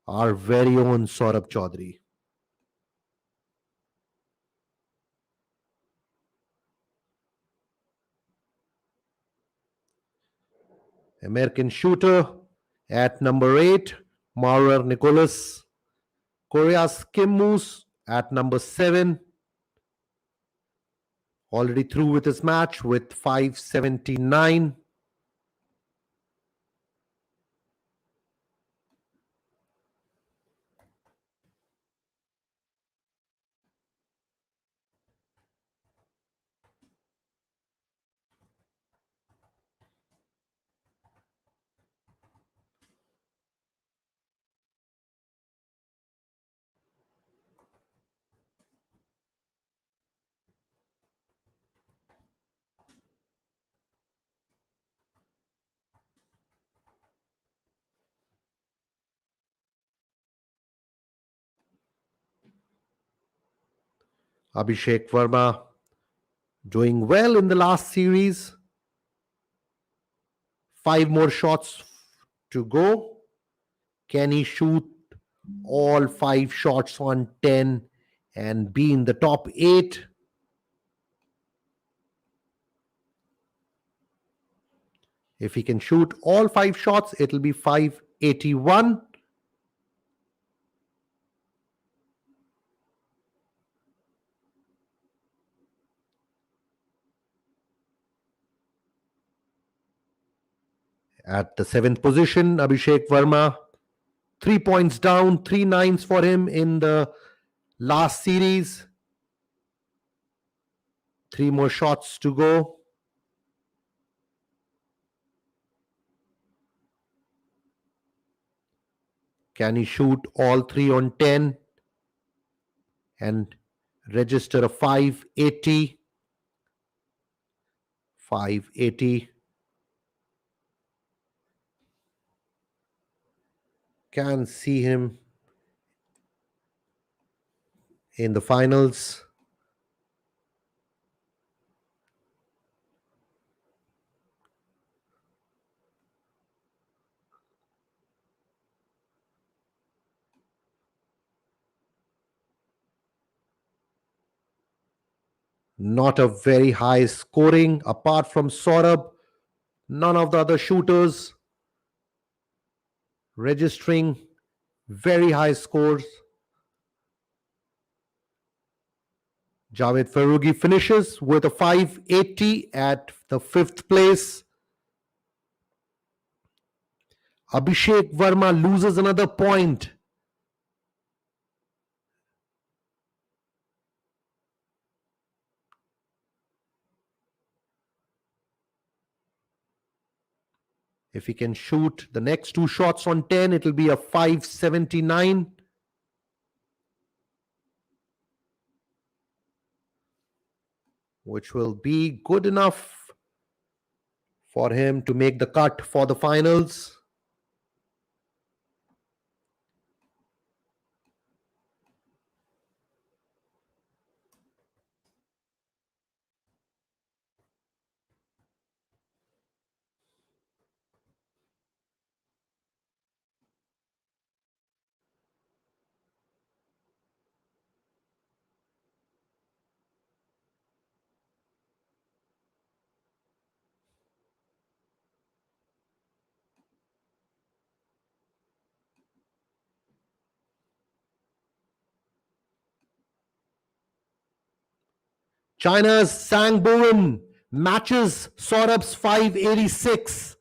our very own Saurabh Chaudhary. American shooter at number 8, Maurer Nicholas. Korea's Kim Moose at number 7, already through with his match with 579. Abhishek Verma doing well in the last series. 5 more shots to go. Can he shoot all 5 shots on 10 and be in the top 8? If he can shoot all 5 shots, it'll be 581. At the 7th position, Abhishek Verma, 3 points down, 3 nines for him in the last series. 3 more shots to go. Can he shoot all 3 on 10 and register a 580? 580. Can see him in the finals. Not a very high scoring apart from Saurabh. None of the other shooters registering very high scores. Javed Farooqi finishes with a 580 at the 5th place. Abhishek Verma loses another point. If he can shoot the next 2 shots on 10, it'll be a 579. Which will be good enough for him to make the cut for the finals. China's Sang Bowen matches Saurabh's 586.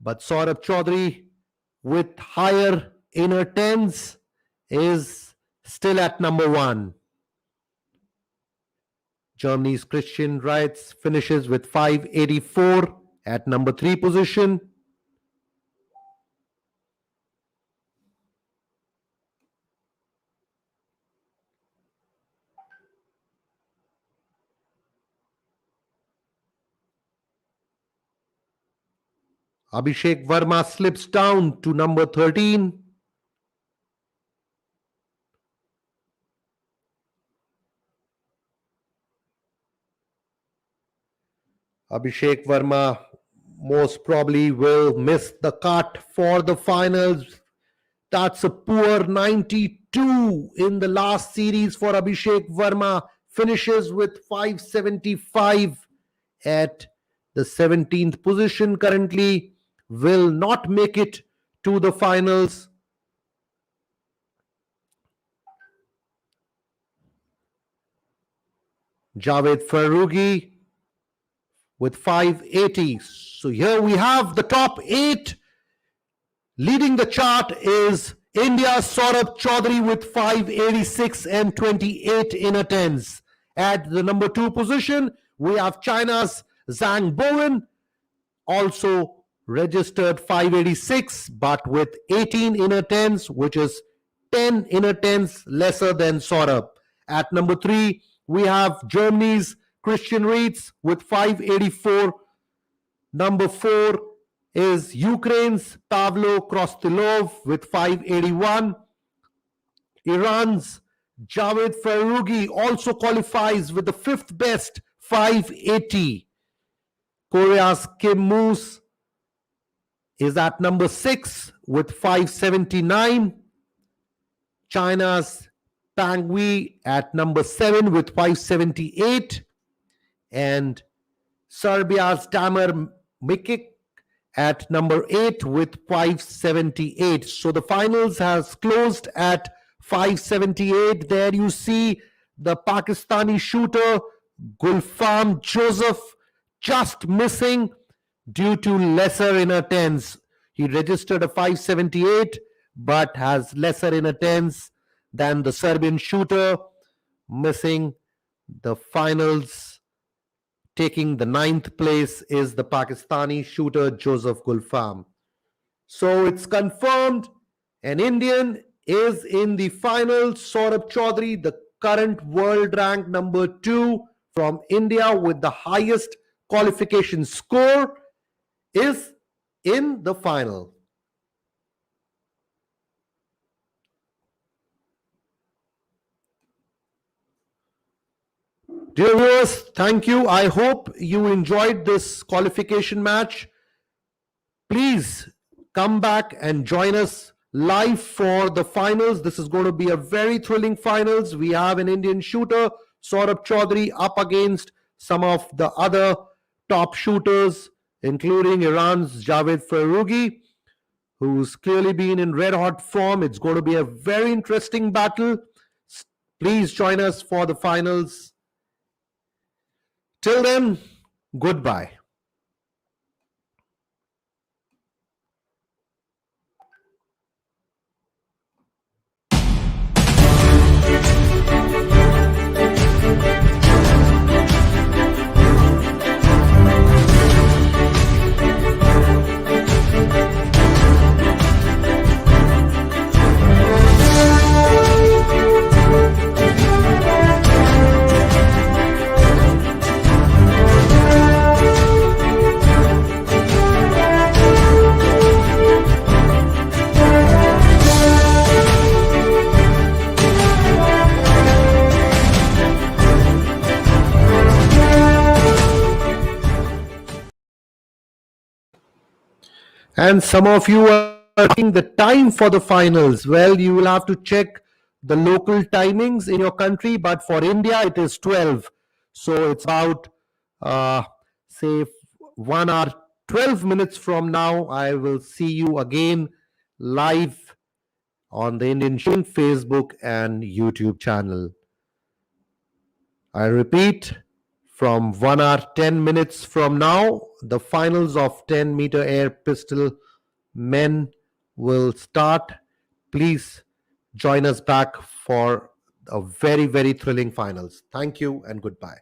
But Saurabh Chaudhary, with higher inner tens, is still at number 1. Germany's Christian Reitz finishes with 584 at number 3 position. Abhishek Verma slips down to number 13. Abhishek Verma most probably will miss the cut for the finals. That's a poor 92 in the last series for Abhishek Verma. Finishes with 575 at the 17th position currently. Will not make it to the finals. Javed Farooqi with 580. So here we have the top 8. Leading the chart is India's Saurabh Chaudhary with 586 and 28 inner tens. At the number 2 position, we have China's Zhang Bowen, also registered 586, but with 18 inner tens, which is 10 inner tens lesser than Saurabh. At number 3, we have Germany's Christian Reitz with 584. Number 4 is Ukraine's Pavlo Krostilov with 581. Iran's Javed Farooqi also qualifies with the 5th best 580. Korea's Kim Moose is at number 6 with 579. China's Pang Wei at number 7 with 578. And Serbia's Damir Mikic at number 8 with 578. So the finals has closed at 578. There you see the Pakistani shooter Gulfam Joseph just missing due to lesser inner tens. He registered a 578 but has lesser inner tens than the Serbian shooter, missing the finals. Taking the 9th place is the Pakistani shooter Joseph Gulfam. So it's confirmed an Indian is in the final. Saurabh Chaudhary, the current world rank number 2 from India with the highest qualification score, is in the final. Dear viewers, thank you. I hope you enjoyed this qualification match. Please come back and join us live for the finals. This is going to be a very thrilling finals. We have an Indian shooter, Saurabh Chaudhary, up against some of the other top shooters, including Iran's Javed Farooqi, who's clearly been in red hot form. It's going to be a very interesting battle. Please join us for the finals. Till then, goodbye. And some of you are asking the time for the finals. Well, you will have to check the local timings in your country, but for India, it is 12. So it's about, say, 1 hour, 12 minutes from now. I will see you again live on the Indian Shooting Facebook and YouTube channel. I repeat, from 1 hour 10 minutes from now, the finals of 10-meter air pistol men will start. Please join us back for a very, very thrilling finals. Thank you and goodbye.